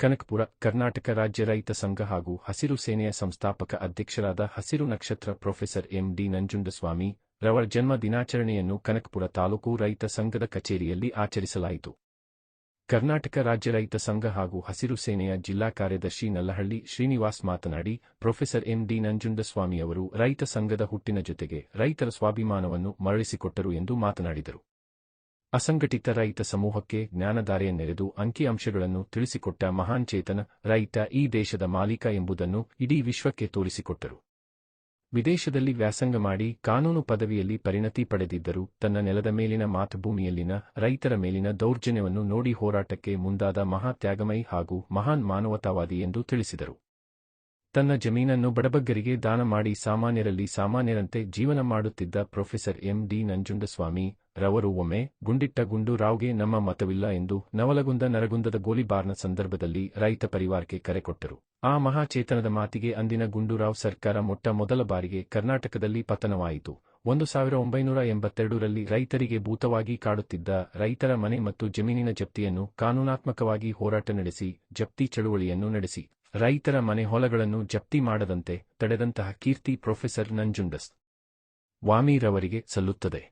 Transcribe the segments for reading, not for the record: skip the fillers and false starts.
ಕನಕಪುರ ಕರ್ನಾಟಕ ರಾಜ್ಯ ರೈತ ಸಂಘ ಹಾಗೂ ಹಸಿರು ಸೇನೆಯ ಸಂಸ್ಥಾಪಕ ಅಧ್ಯಕ್ಷರಾದ ಹಸಿರು ನಕ್ಷತ್ರ ಪ್ರೊಫೆಸರ್ ಎಂ.ಡಿ. ನಂಜುಂಡಸ್ವಾಮಿ ರವರ ಜನ್ಮ ದಿನಾಚರಣೆಯನ್ನು ಕನಕಪುರ ತಾಲೂಕು ರೈತ ಸಂಘದ ಕಚೇರಿಯಲ್ಲಿ ಆಚರಿಸಲಾಯಿತು. ಕರ್ನಾಟಕ ರಾಜ್ಯ ರೈತ ಸಂಘ ಹಾಗೂ ಹಸಿರು ಸೇನೆಯ ಜಿಲ್ಲಾ ಕಾರ್ಯದರ್ಶಿ ನಲ್ಲಹಳ್ಳಿ ಶ್ರೀನಿವಾಸ್ ಮಾತನಾಡಿ, ಪ್ರೊಫೆಸರ್ ಎಂ.ಡಿ. ನಂಜುಂಡಸ್ವಾಮಿಯವರು ರೈತ ಸಂಘದ ಹುಟ್ಟಿನ ಜೊತೆಗೆ ರೈತರ ಸ್ವಾಭಿಮಾನವನ್ನು ಮರಳಿಸಿಕೊಟ್ಟರು ಎಂದು ಮಾತನಾಡಿದರು. ಅಸಂಘಟಿತ ರೈತ ಸಮೂಹಕ್ಕೆ ಜ್ಞಾನಧಾರೆಯನ್ನೆರೆದು ಅಂಕಿಅಂಶಗಳನ್ನು ತಿಳಿಸಿಕೊಟ್ಟ ಮಹಾನ್ ಚೇತನ ರೈತ ಈ ದೇಶದ ಮಾಲೀಕ ಎಂಬುದನ್ನು ಇಡೀ ವಿಶ್ವಕ್ಕೆ ತೋರಿಸಿಕೊಟ್ಟರು. ವಿದೇಶದಲ್ಲಿ ವ್ಯಾಸಂಗ ಮಾಡಿ ಕಾನೂನು ಪದವಿಯಲ್ಲಿ ಪರಿಣತಿ ಪಡೆದಿದ್ದರೂ ತನ್ನ ನೆಲದ ಮೇಲಿನ ಮಾತೃಭೂಮಿಯಲ್ಲಿನ ರೈತರ ಮೇಲಿನ ದೌರ್ಜನ್ಯವನ್ನು ನೋಡಿ ಹೋರಾಟಕ್ಕೆ ಮುಂದಾದ ಮಹಾ ತ್ಯಾಗಮಯಿ ಹಾಗೂ ಮಹಾನ್ ಮಾನವತಾವಾದಿ ಎಂದು ತಿಳಿಸಿದರು. ತನ್ನ ಜಮೀನನ್ನು ಬಡಬಗ್ಗರಿಗೆ ದಾನ ಮಾಡಿ ಸಾಮಾನ್ಯರಲ್ಲಿ ಸಾಮಾನ್ಯರಂತೆ ಜೀವನ ಮಾಡುತ್ತಿದ್ದ ಪ್ರೊಫೆಸರ್ ಎಂ.ಡಿ. ನಂಜುಂಡಸ್ವಾಮಿ ರವರು ಒಮ್ಮೆ ಗುಂಡಿಟ್ಟ ಗುಂಡೂರಾವ್ಗೆ ನಮ್ಮ ಮತವಿಲ್ಲ ಎಂದು ನವಲಗುಂದ ನರಗುಂದದ ಗೋಲಿಬಾರ್ನ ಸಂದರ್ಭದಲ್ಲಿ ರೈತ ಪರಿವಾರಕ್ಕೆ ಕರೆ ಕೊಟ್ಟರು. ಆ ಮಹಾಚೇತನದ ಮಾತಿಗೆ ಅಂದಿನ ಗುಂಡೂರಾವ್ ಸರ್ಕಾರ ಮೊದಲ ಬಾರಿಗೆ ಕರ್ನಾಟಕದಲ್ಲಿ ಪತನವಾಯಿತು. 1982ರಲ್ಲಿ ರೈತರಿಗೆ ಭೂತವಾಗಿ ಕಾಡುತ್ತಿದ್ದ ರೈತರ ಮನೆ ಮತ್ತು ಜಮೀನಿನ ಜಪ್ತಿಯನ್ನು ಕಾನೂನಾತ್ಮಕವಾಗಿ ಹೋರಾಟ ನಡೆಸಿ ಜಪ್ತಿ ಚಳುವಳಿಯನ್ನು ನಡೆಸಿ ರೈತರ ಮನೆ ಹೊಲಗಳನ್ನು ಜಪ್ತಿ ಮಾಡದಂತೆ ತಡೆದಂತಹ ಕೀರ್ತಿ ಪ್ರೊಫೆಸರ್ ನಂಜುಂಡಸ್ವಾಮಿ ರವರಿಗೆ ಸಲ್ಲುತ್ತದೆ.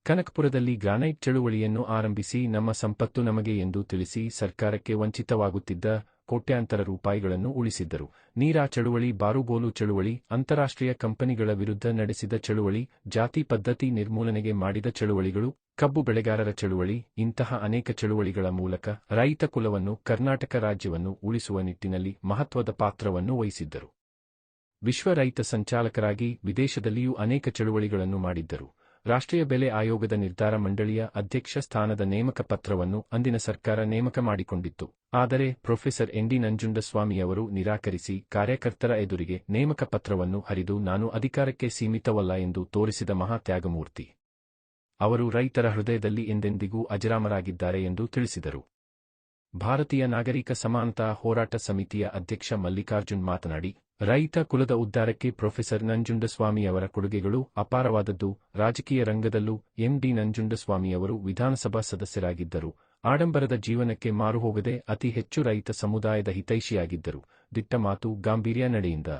ಕನಕಪುರದಲ್ಲಿ ಗ್ರಾನೈಟ್ ಚಳುವಳಿಯನ್ನು ಆರಂಭಿಸಿ ನಮ್ಮ ಸಂಪತ್ತು ನಮಗೆ ಎಂದು ತಿಳಿಸಿ ಸರ್ಕಾರಕ್ಕೆ ವಂಚಿತವಾಗುತ್ತಿದ್ದ ಕೋಟ್ಯಾಂತರ ರೂಪಾಯಿಗಳನ್ನು ಉಳಿಸಿದ್ದರು. ನೀರಾ ಚಳುವಳಿ, ಬಾರುಗೋಲು ಚಳುವಳಿ, ಅಂತಾರಾಷ್ಟ್ರೀಯ ಕಂಪನಿಗಳ ವಿರುದ್ಧ ನಡೆಸಿದ ಚಳುವಳಿ, ಜಾತಿ ಪದ್ಧತಿ ನಿರ್ಮೂಲನೆಗೆ ಮಾಡಿದ ಚಳುವಳಿಗಳು, ಕಬ್ಬು ಬೆಳೆಗಾರರ ಚಳುವಳಿ, ಇಂತಹ ಅನೇಕ ಚಳುವಳಿಗಳ ಮೂಲಕ ರೈತ ಕುಲವನ್ನು ಕರ್ನಾಟಕ ರಾಜ್ಯವನ್ನು ಉಳಿಸುವ ನಿಟ್ಟಿನಲ್ಲಿ ಮಹತ್ವದ ಪಾತ್ರವನ್ನು ವಹಿಸಿದ್ದರು. ವಿಶ್ವ ರೈತ ಸಂಚಾಲಕರಾಗಿ ವಿದೇಶದಲ್ಲಿಯೂ ಅನೇಕ ಚಳುವಳಿಗಳನ್ನು ಮಾಡಿದ್ದರು. ರಾಷ್ಟ್ರೀಯ ಬೆಲೆ ಆಯೋಗದ ನಿರ್ಧಾರ ಮಂಡಳಿಯ ಅಧ್ಯಕ್ಷ ಸ್ಥಾನದ ನೇಮಕ ಪತ್ರವನ್ನು ಅಂದಿನ ಸರ್ಕಾರ ನೇಮಕ ಮಾಡಿಕೊಂಡಿತ್ತು. ಆದರೆ ಪ್ರೊಫೆಸರ್ ಎಂ.ಡಿ. ನಂಜುಂಡಸ್ವಾಮಿಯವರು ನಿರಾಕರಿಸಿ ಕಾರ್ಯಕರ್ತರ ಎದುರಿಗೆ ನೇಮಕ ಪತ್ರವನ್ನು ಹರಿದು ನಾನು ಅಧಿಕಾರಕ್ಕೆ ಸೀಮಿತವಲ್ಲ ಎಂದು ತೋರಿಸಿದ ಮಹಾ ತ್ಯಾಗಮೂರ್ತಿ ಅವರು ರೈತರ ಹೃದಯದಲ್ಲಿ ಎಂದೆಂದಿಗೂ ಅಜರಾಮರಾಗಿದ್ದಾರೆ ಎಂದು ತಿಳಿಸಿದರು. ಭಾರತೀಯ ನಾಗರಿಕ ಸಮಾನತಾ ಹೋರಾಟ ಸಮಿತಿಯ ಅಧ್ಯಕ್ಷ ಮಲ್ಲಿಕಾರ್ಜುನ್ ಮಾತನಾಡಿ, ರೈತ ಕುಲದ ಉದ್ಧಾರಕ್ಕೆ ಪ್ರೊಫೆಸರ್ ನಂಜುಂಡಸ್ವಾಮಿಯವರ ಕೊಡುಗೆಗಳು ಅಪಾರವಾದದ್ದು. ರಾಜಕೀಯ ರಂಗದಲ್ಲೂ ಎಂ.ಡಿ. ನಂಜುಂಡಸ್ವಾಮಿಯವರು ವಿಧಾನಸಭಾ ಸದಸ್ಯರಾಗಿದ್ದರು. ಆಡಂಬರದ ಜೀವನಕ್ಕೆ ಮಾರುಹೋಗದೆ ಅತಿ ಹೆಚ್ಚು ರೈತ ಸಮುದಾಯದ ಹಿತೈಷಿಯಾಗಿದ್ದರು. ದಿಟ್ಟ ಮಾತು, ಗಾಂಭೀರ್ಯ ನಡೆಯಿಂದ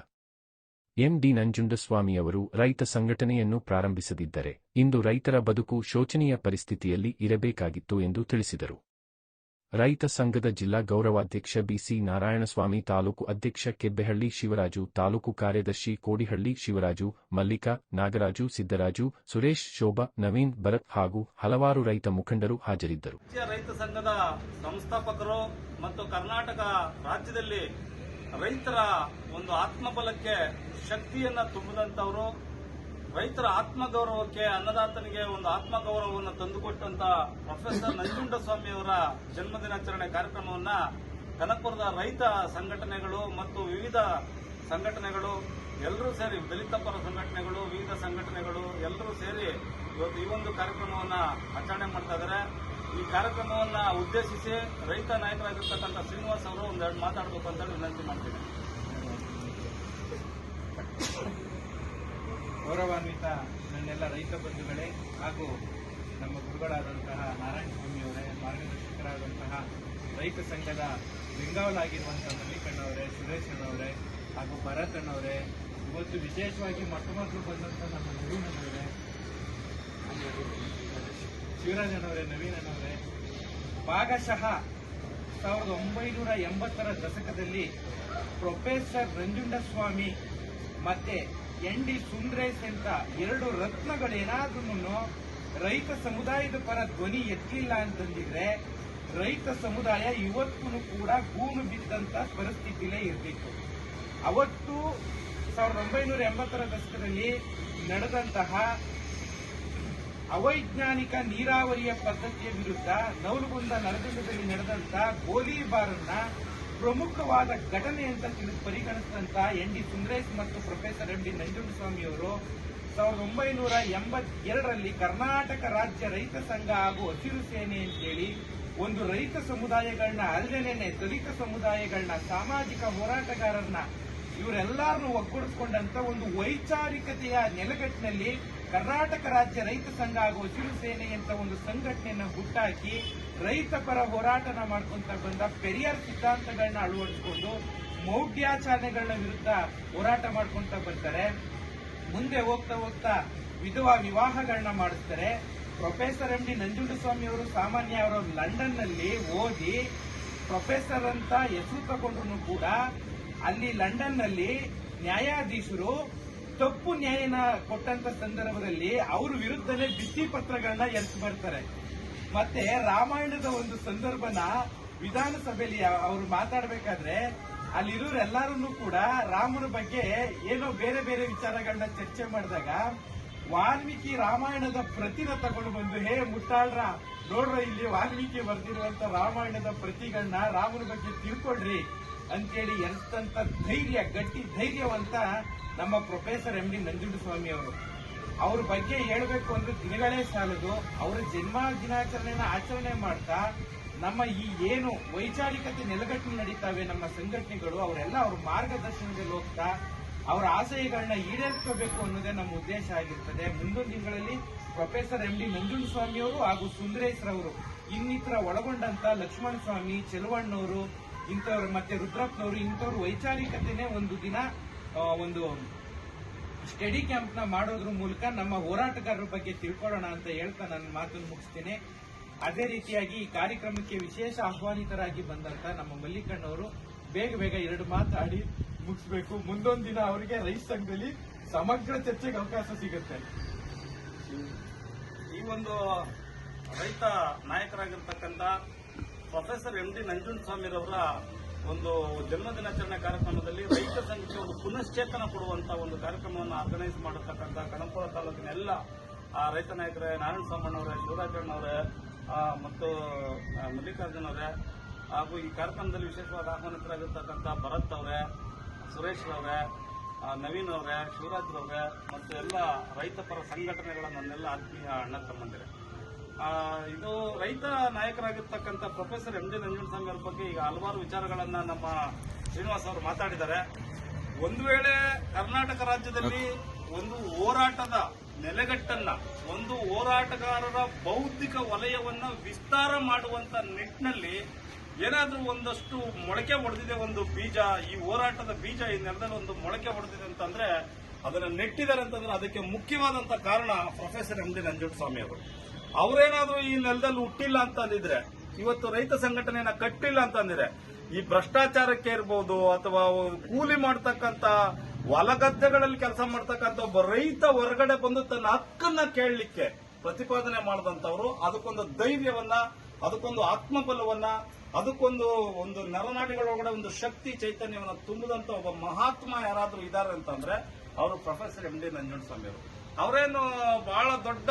ಎಂ.ಡಿ. ನಂಜುಂಡಸ್ವಾಮಿಯವರು ರೈತ ಸಂಘಟನೆಯನ್ನು ಪ್ರಾರಂಭಿಸದಿದ್ದರೆ ಇಂದು ರೈತರ ಬದುಕು ಶೋಚನೀಯ ಪರಿಸ್ಥಿತಿಯಲ್ಲಿ ಇರಬೇಕಾಗಿತ್ತು ಎಂದು ತಿಳಿಸಿದರು. ರೈತ ಸಂಘದ ಜಿಲ್ಲಾ ಗೌರವಾಧ್ಯಕ್ಷ ಬಿ.ಸಿ. ನಾರಾಯಣಸ್ವಾಮಿ, ತಾಲೂಕು ಅಧ್ಯಕ್ಷ ಕೆಬ್ಬೆಹಳ್ಳಿ ಶಿವರಾಜು, ತಾಲೂಕು ಕಾರ್ಯದರ್ಶಿ ಕೋಡಿಹಳ್ಳಿ ಶಿವರಾಜು, ಮಲ್ಲಿಕಾ, ನಾಗರಾಜು, ಸಿದ್ದರಾಜು, ಸುರೇಶ್, ಶೋಭಾ, ನವೀನ್, ಭರತ್ ಹಾಗೂ ಹಲವಾರು ರೈತ ಮುಖಂಡರು ಹಾಜರಿದ್ದರು. ರೈತ ಸಂಘದ ಸಂಸ್ಥಾಪಕರು ಮತ್ತು ಕರ್ನಾಟಕ ರಾಜ್ಯದಲ್ಲಿ ರೈತರ ಒಂದು ಆತ್ಮಬಲಕ್ಕೆ ಶಕ್ತಿಯನ್ನ ತುಂಬಿದಂತವರು, ರೈತರ ಆತ್ಮಗೌರವಕ್ಕೆ, ಅನ್ನದಾತನಿಗೆ ಒಂದು ಆತ್ಮಗೌರವವನ್ನು ತಂದುಕೊಟ್ಟಂತ ಪ್ರೊಫೆಸರ್ ನಂಜುಂಡಸ್ವಾಮಿಯವರ ಜನ್ಮದಿನಾಚರಣೆ ಕಾರ್ಯಕ್ರಮವನ್ನ ಕನಕಪುರದ ರೈತ ಸಂಘಟನೆಗಳು ಮತ್ತು ವಿವಿಧ ಸಂಘಟನೆಗಳು ಎಲ್ಲರೂ ಸೇರಿ, ದಲಿತ ಪರ ಸಂಘಟನೆಗಳು, ವಿವಿಧ ಸಂಘಟನೆಗಳು ಎಲ್ಲರೂ ಸೇರಿ ಇವತ್ತು ಈ ಒಂದು ಕಾರ್ಯಕ್ರಮವನ್ನ ಆಚರಣೆ ಮಾಡ್ತಾ ಇದ್ದಾರೆ. ಈ ಕಾರ್ಯಕ್ರಮವನ್ನ ಉದ್ದೇಶಿಸಿ ರೈತ ನಾಯಕರಾಗಿರ್ತಕ್ಕಂಥ ಶ್ರೀನಿವಾಸ್ ಅವರು ಒಂದೆರಡು ಮಾತಾಡಬೇಕು ಅಂತ ವಿನಂತಿ ಮಾಡ್ತೀನಿ. ಗೌರವಾನ್ವಿತ ನನ್ನೆಲ್ಲ ರೈತ ಬಂಧುಗಳೇ ಹಾಗೂ ನಮ್ಮ ಗುರುಗಳಾದಂತಹ ನಾರಾಯಣಸ್ವಾಮಿಯವರೇ, ಮಾರ್ಗದರ್ಶಕರಾದಂತಹ ರೈತ ಸಂಘದ ಬೆಂಗಾವಲಾಗಿರುವಂತಹ ಮಲ್ಲಿಕಣ್ಣವರೇ, ಸುರೇಶ್ ಅಣ್ಣವರೇ ಹಾಗೂ ಭರತ್ ಅಣ್ಣವರೇ, ಇವತ್ತು ವಿಶೇಷವಾಗಿ ಮೊದಲು ಬಂದಂಥ ನಮ್ಮ ನವೀನ್ ಅಣ್ಣವರೇ, ಶಿವರಾಜ್ ಅಣ್ಣವರೇ, ನವೀನ್ ಅಣ್ಣವರೇ, ಭಾಗಶಃ 1980ರ ದಶಕದಲ್ಲಿ ಪ್ರೊಫೆಸರ್ ನಂಜುಂಡಸ್ವಾಮಿ ಮತ್ತೆ ಎನ್.ಡಿ. ಸುಂದ್ರೇಶ್ ಅಂತ ಎರಡು ರತ್ನಗಳೇನಾದ್ರೂ ರೈತ ಸಮುದಾಯದ ಪರ ಧ್ವನಿ ಎತ್ತಲಿಲ್ಲ ಅಂತಂದಿದ್ರೆ ರೈತ ಸಮುದಾಯ ಇವತ್ತೂ ಕೂಡ ಗೂನು ಬಿದ್ದಂತ ಪರಿಸ್ಥಿತಿಲೇ ಇರಬೇಕು. ಅವತ್ತು 1980ರ ದಶಕದಲ್ಲಿ ನಡೆದಂತಹ ಅವೈಜ್ಞಾನಿಕ ನೀರಾವರಿಯ ಪದ್ಧತಿಯ ವಿರುದ್ಧ ನವಲಗುಂದ ನರಗುಂದದಲ್ಲಿ ನಡೆದಂತ ಗೋಲಿಬಾರನ್ನ ಪ್ರಮುಖವಾದ ಘಟನೆ ಅಂತ ಪರಿಗಣಿಸಿದಂತ ಎನ್.ಡಿ. ಸುಂದ್ರೇಶ್ ಮತ್ತು ಪ್ರೊಫೆಸರ್ ಎಂ.ಡಿ. ನಂಜುಂಡಸ್ವಾಮಿಯವರು 1982ರಲ್ಲಿ ಕರ್ನಾಟಕ ರಾಜ್ಯ ರೈತ ಸಂಘ ಹಾಗೂ ಹಸಿರು ಸೇನೆ ಅಂತೇಳಿ ಒಂದು ರೈತ ಸಮುದಾಯಗಳನ್ನ, ಅಲ್ಲದೇನೆ ದಲಿತ ಸಮುದಾಯಗಳನ್ನ, ಸಾಮಾಜಿಕ ಹೋರಾಟಗಾರರನ್ನ ಇವರೆಲ್ಲರನ್ನು ಒಗ್ಗೂಡಿಸಿಕೊಂಡಂತ ಒಂದು ವೈಚಾರಿಕತೆಯ ನೆಲೆಗಟ್ಟಿನಲ್ಲಿ ಕರ್ನಾಟಕ ರಾಜ್ಯ ರೈತ ಸಂಘ ಹಾಗೂ ಹಸಿರು ಸೇನೆ ಅಂತ ಒಂದು ಸಂಘಟನೆಯನ್ನ ಹುಟ್ಟಾಕಿ ರೈತ ಪರ ಹೋರಾಟನ ಮಾಡ್ಕೊಂತ ಬಂದ ಪೆರಿಯಾರ್ ಸಿದ್ಧಾಂತಗಳನ್ನ ಅಳವಡಿಸಿಕೊಂಡು ಮೌಢ್ಯಾಚರಣೆಗಳ ವಿರುದ್ಧ ಹೋರಾಟ ಮಾಡ್ಕೊಂತ ಬರ್ತಾರೆ. ಮುಂದೆ ಹೋಗ್ತಾ ಹೋಗ್ತಾ ವಿಧವಾ ವಿವಾಹಗಳನ್ನ ಮಾಡಿಸ್ತಾರೆ. ಪ್ರೊಫೆಸರ್ ಎಂ ಡಿ ನಂಜುಂಡಸ್ವಾಮಿ ಅವರು ಸಾಮಾನ್ಯ ಅವರು ಲಂಡನ್ ನಲ್ಲಿ ಓದಿ ಪ್ರೊಫೆಸರ್ ಅಂತ ಹೆಸರು ತಗೊಂಡ್ರು ಕೂಡ ಅಲ್ಲಿ ಲಂಡನ್ ನಲ್ಲಿ ನ್ಯಾಯಾಧೀಶರು ತಪ್ಪು ನ್ಯಾಯನ ಕೊಟ್ಟಂತ ಸಂದರ್ಭದಲ್ಲಿ ಅವ್ರ ವಿರುದ್ಧನೇ ಭಿತ್ತಿ ಪತ್ರಗಳನ್ನ ಎತ್ತು ಬರ್ತಾರೆ. ಮತ್ತೆ ರಾಮಾಯಣದ ಒಂದು ಸಂದರ್ಭನ ವಿಧಾನಸಭೆಯಲ್ಲಿ ಅವರು ಮಾತಾಡಬೇಕಾದ್ರೆ ಅಲ್ಲಿರೋರೆಲ್ಲರೂ ಕೂಡ ರಾಮನ ಬಗ್ಗೆ ಏನೋ ಬೇರೆ ಬೇರೆ ವಿಚಾರಗಳನ್ನ ಚರ್ಚೆ ಮಾಡಿದಾಗ ವಾಲ್ಮೀಕಿ ರಾಮಾಯಣದ ಪ್ರತಿನ ತಗೊಂಡು ಬಂದು, ಹೇ ಮುಟ್ಟಾಳ್ರ, ನೋಡ್ರ ಇಲ್ಲಿ ವಾಲ್ಮೀಕಿ ಬರೆದಿರುವಂತ ರಾಮಾಯಣದ ಪ್ರತಿಗಳನ್ನ ರಾಮನ ಬಗ್ಗೆ ತಿಳ್ಕೊಳ್ರಿ ಅಂತೇಳಿ ಎರ್ತಂತ ಧೈರ್ಯ, ಗಟ್ಟಿ ಧೈರ್ಯವಂತ ನಮ್ಮ ಪ್ರೊಫೆಸರ್ ಎಂ ಡಿ ನಂಜುಂಡಸ್ವಾಮಿ ಅವರು. ಅವ್ರ ಬಗ್ಗೆ ಹೇಳಬೇಕು ಅಂದ್ರೆ ದಿನಗಳೇ ಸಾಲದು. ಅವರ ಜನ್ಮ ದಿನಾಚರಣೆನ ಆಚರಣೆ ಮಾಡ್ತಾ ನಮ್ಮ ಈ ಏನು ವೈಚಾರಿಕತೆ ನೆಲಗಟ್ಟು ನಡೀತಾವೆ ನಮ್ಮ ಸಂಘಟನೆಗಳು, ಅವರೆಲ್ಲ ಅವ್ರ ಮಾರ್ಗದರ್ಶನದಲ್ಲಿ ಹೋಗ್ತಾ ಅವರ ಆಶಯಗಳನ್ನ ಈಡೇರಿಸಬೇಕು ಅನ್ನೋದೇ ನಮ್ಮ ಉದ್ದೇಶ ಆಗಿರ್ತದೆ. ಮುಂದಿನ ದಿನಗಳಲ್ಲಿ ಪ್ರೊಫೆಸರ್ ಎಂ ಡಿ ನಂಜುಂಡಸ್ವಾಮಿ ಅವರು ಹಾಗೂ ಸುಂದರೇಶ್ ರವರು ಇನ್ನಿತರ ಒಳಗೊಂಡಂತ ಲಕ್ಷ್ಮಣ ಸ್ವಾಮಿ, ಚೆಲುವಣ್ಣವರು ಇಂಥವ್ರು ಮತ್ತೆ ರುದ್ರಪ್ಪನವರು ಇಂಥವ್ರು ವೈಚಾರಿಕತೆನೇ ಒಂದು ದಿನ ಒಂದು ಸ್ಟಡಿ ಕ್ಯಾಂಪ್ ನ ಮಾಡೋದ್ರ ಮೂಲಕ ನಮ್ಮ ಹೋರಾಟಗಾರರ ಬಗ್ಗೆ ತಿಳ್ಕೊಳ್ಳೋಣ ಅಂತ ಹೇಳ್ತಾ ನನ್ನ ಮಾತನ್ನು ಮುಗಿಸ್ತೇನೆ. ಅದೇ ರೀತಿಯಾಗಿ ಈ ಕಾರ್ಯಕ್ರಮಕ್ಕೆ ವಿಶೇಷ ಆಹ್ವಾನಿತರಾಗಿ ಬಂದಂತ ನಮ್ಮ ಮಲ್ಲಿಕಣ್ಣವರು ಬೇಗ ಬೇಗ 2 ಮಾತಾಡಿ ಮುಗಿಸ್ಬೇಕು. ಮುಂದೊಂದು ದಿನ ಅವರಿಗೆ ರೈತ ಸಂಘದಲ್ಲಿ ಸಮಗ್ರ ಚರ್ಚೆಗೆ ಅವಕಾಶ ಸಿಗುತ್ತೆ. ಈ ಒಂದು ರೈತ ನಾಯಕರಾಗಿರ್ತಕ್ಕಂಥ ಪ್ರೊಫೆಸರ್ ಎಂ ಡಿ ನಂಜುಂಡಸ್ವಾಮಿರವರ ಒಂದು ಜನ್ಮದಿನಾಚರಣೆ ಕಾರ್ಯಕ್ರಮದಲ್ಲಿ ರೈತ ಸಂಘಕ್ಕೆ ಒಂದು ಪುನಶ್ಚೇತನ ಕೊಡುವಂತ ಒಂದು ಕಾರ್ಯಕ್ರಮವನ್ನು ಆರ್ಗನೈಸ್ ಮಾಡತಕ್ಕಂಥ ಕಣಂಪುರ ತಾಲೂಕಿನ ಎಲ್ಲ ರೈತ ನಾಯಕರೇ, ನಾರಾಯಣ ಸ್ವಾಮಣ್ಣವರೇ, ಶಿವರಾಜಣ್ಣವರೇ ಮತ್ತು ಮಲ್ಲಿಕಾರ್ಜುನ್ ಅವರೇ ಹಾಗೂ ಈ ಕಾರ್ಯಕ್ರಮದಲ್ಲಿ ವಿಶೇಷವಾದ ಆಹ್ವಾನಿತರಾಗಿರ್ತಕ್ಕಂಥ ಭರತ್ ಅವರೇ, ಸುರೇಶ್ ಅವರೇ, ನವೀನ್ ಅವರೇ, ಶಿವರಾಜ್ ಅವರೇ ಮತ್ತು ಎಲ್ಲ ರೈತ ಪರ ಸಂಘಟನೆಗಳ ನನ್ನೆಲ್ಲ ಆತ್ಮೀಯ ಅಣ್ಣ ತಮ್ಮಂದಿರೇ, ಇದು ರೈತ ನಾಯಕರಾಗಿರ್ತಕ್ಕಂಥ ಪ್ರೊಫೆಸರ್ ಎಂ ಡಿ ನಂಜುಂಡಸ್ವಾಮಿ ಅವರ ಬಗ್ಗೆ ಈಗ ಹಲವಾರು ವಿಚಾರಗಳನ್ನ ನಮ್ಮ ಶ್ರೀನಿವಾಸ್ ಅವರು ಮಾತಾಡಿದ್ದಾರೆ. ಒಂದು ವೇಳೆ ಕರ್ನಾಟಕ ರಾಜ್ಯದಲ್ಲಿ ಒಂದು ಹೋರಾಟದ ನೆಲೆಗಟ್ಟನ್ನ, ಒಂದು ಹೋರಾಟಗಾರರ ಬೌದ್ಧಿಕ ವಲಯವನ್ನ ವಿಸ್ತಾರ ಮಾಡುವಂತ ನಿಟ್ಟಿನಲ್ಲಿ ಏನಾದ್ರೂ ಒಂದಷ್ಟು ಮೊಳಕೆ ಹೊಡೆದಿದೆ, ಒಂದು ಬೀಜ, ಈ ಹೋರಾಟದ ಬೀಜ ಈ ನೆಲದಲ್ಲಿ ಒಂದು ಮೊಳಕೆ ಹೊಡೆದಿದೆ ಅಂತಂದ್ರೆ ಅದನ್ನ ನೆಟ್ಟಿದ್ದಾರೆ ಅಂತಂದ್ರೆ ಅದಕ್ಕೆ ಮುಖ್ಯವಾದಂತ ಕಾರಣ ಪ್ರೊಫೆಸರ್ ಎಂ ಡಿ ನಂಜುಂಡಸ್ವಾಮಿ ಅವರು. ಅವರೇನಾದ್ರೂ ಈ ನೆಲದಲ್ಲಿ ಹುಟ್ಟಿಲ್ಲ ಅಂತಂದಿದ್ರೆ, ಇವತ್ತು ರೈತ ಸಂಘಟನೆಯನ್ನ ಕಟ್ಟಿಲ್ಲ ಅಂತಂದಿದ್ರೆ, ಈ ಭ್ರಷ್ಟಾಚಾರಕ್ಕೆ ಇರಬಹುದು ಅಥವಾ ಕೂಲಿ ಮಾಡ್ತಕ್ಕಂತ ಹೊಲಗದ್ದೆಗಳಲ್ಲಿ ಕೆಲಸ ಮಾಡ್ತಕ್ಕಂಥ ಒಬ್ಬ ರೈತ ಹೊರಗಡೆ ಬಂದು ತನ್ನ ಹಕ್ಕನ್ನ ಕೇಳಲಿಕ್ಕೆ ಪ್ರತಿಪಾದನೆ ಮಾಡಿದಂತವರು, ಅದಕ್ಕೊಂದು ಧೈರ್ಯವನ್ನ, ಅದಕ್ಕೊಂದು ಆತ್ಮಬಲವನ್ನ, ಅದಕ್ಕೊಂದು ಒಂದು ನರನಾಡಿಗಳೊಳಗಡೆ ಒಂದು ಶಕ್ತಿ ಚೈತನ್ಯವನ್ನ ತುಂಬಿದಂತ ಒಬ್ಬ ಮಹಾತ್ಮ ಯಾರಾದ್ರೂ ಇದ್ದಾರೆ ಅಂತಂದ್ರೆ ಅವರು ಪ್ರೊಫೆಸರ್ ಎಂ ಡಿ ನಂಜುಂಡಸ್ವಾಮಿ ಅವರು. ಅವರೇನು ಬಹಳ ದೊಡ್ಡ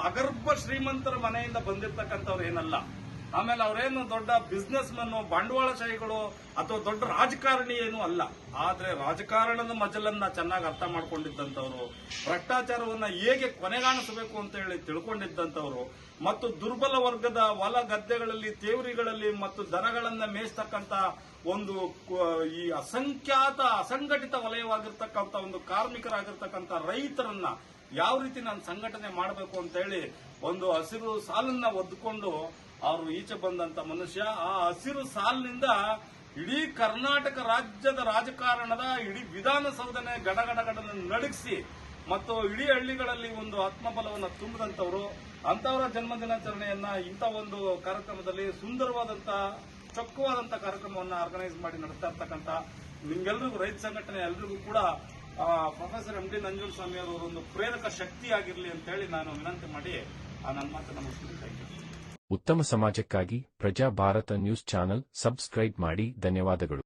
ಅಗರ್ಭ ಶ್ರೀಮಂತರ ಮನೆಯಿಂದ ಬಂದಿರತಕ್ಕಂಥವ್ರು ಏನಲ್ಲ. ಆಮೇಲೆ ಅವರೇನು ದೊಡ್ಡ ಬಿಸ್ನೆಸ್ ಮನ್, ಬಂಡವಾಳಶಾಹಿಗಳು ಅಥವಾ ದೊಡ್ಡ ರಾಜಕಾರಣಿ ಏನೂ ಅಲ್ಲ. ಆದ್ರೆ ರಾಜಕಾರಣದ ಮಜಲನ್ನ ಚೆನ್ನಾಗಿ ಅರ್ಥ ಮಾಡ್ಕೊಂಡಿದ್ದಂಥವ್ರು, ಭ್ರಷ್ಟಾಚಾರವನ್ನ ಹೇಗೆ ಕೊನೆಗಾಣಿಸಬೇಕು ಅಂತ ಹೇಳಿ ತಿಳ್ಕೊಂಡಿದ್ದಂಥವ್ರು ಮತ್ತು ದುರ್ಬಲ ವರ್ಗದ ಹೊಲ ಗದ್ದೆಗಳಲ್ಲಿ, ತೇವರಿಗಳಲ್ಲಿ ಮತ್ತು ದನಗಳನ್ನ ಮೇಯಿಸ್ತಕ್ಕಂಥ ಒಂದು ಈ ಅಸಂಘಟಿತ ವಲಯವಾಗಿರ್ತಕ್ಕಂಥ ಒಂದು ಕಾರ್ಮಿಕರಾಗಿರ್ತಕ್ಕಂಥ ರೈತರನ್ನ ಯಾವ ರೀತಿ ನಾನು ಸಂಘಟನೆ ಮಾಡಬೇಕು ಅಂತ ಹೇಳಿ ಒಂದು ಹಸಿರು ಸಾಲನ್ನ ಒದ್ದುಕೊಂಡು ಅವರು ಈಚೆ ಬಂದಂತ ಮನುಷ್ಯ. ಆ ಹಸಿರು ಸಾಲಿನಿಂದ ಇಡೀ ಕರ್ನಾಟಕ ರಾಜ್ಯದ ರಾಜಕಾರಣದ ಇಡೀ ವಿಧಾನಸೌಧನೆ ಗಡಗಡಗಡನ್ನು ನಡಗಿಸಿ ಮತ್ತು ಇಡೀ ಹಳ್ಳಿಗಳಲ್ಲಿ ಒಂದು ಆತ್ಮಬಲವನ್ನು ತುಂಬಿದಂತವರು. ಅಂತವರ ಜನ್ಮ ದಿನಾಚರಣೆಯನ್ನ ಇಂಥ ಒಂದು ಕಾರ್ಯಕ್ರಮದಲ್ಲಿ ಸುಂದರವಾದಂತ ಚೊಕ್ಕವಾದಂತ ಕಾರ್ಯಕ್ರಮವನ್ನು ಆರ್ಗನೈಸ್ ಮಾಡಿ ನಡೆಸ್ತಾ ಇರ್ತಕ್ಕಂಥ ನಿಮ್ಗೆಲ್ರಿಗೂ, ರೈತ ಸಂಘಟನೆ ಎಲ್ರಿಗೂ ಕೂಡ ಪ್ರೊಫೆಸರ್ ಎಂ ಡಿ ನಂಜುಂಡಸ್ವಾಮಿ ಅವರು ಒಂದು ಪ್ರೇರಕ ಶಕ್ತಿಯಾಗಿರಲಿ ಅಂತ ಹೇಳಿ ನಾನು ವಿನಂತಿ ಮಾಡಿ ನನ್ನ ಮಾತನ್ನು ಮುಗಿಸ್ತೀನಿ. ಉತ್ತಮ ಸಮಾಜಕ್ಕಾಗಿ ಪ್ರಜಾ ಭಾರತ ನ್ಯೂಸ್ ಚಾನೆಲ್ ಸಬ್ಸ್ಕ್ರೈಬ್ ಮಾಡಿ. ಧನ್ಯವಾದಗಳು.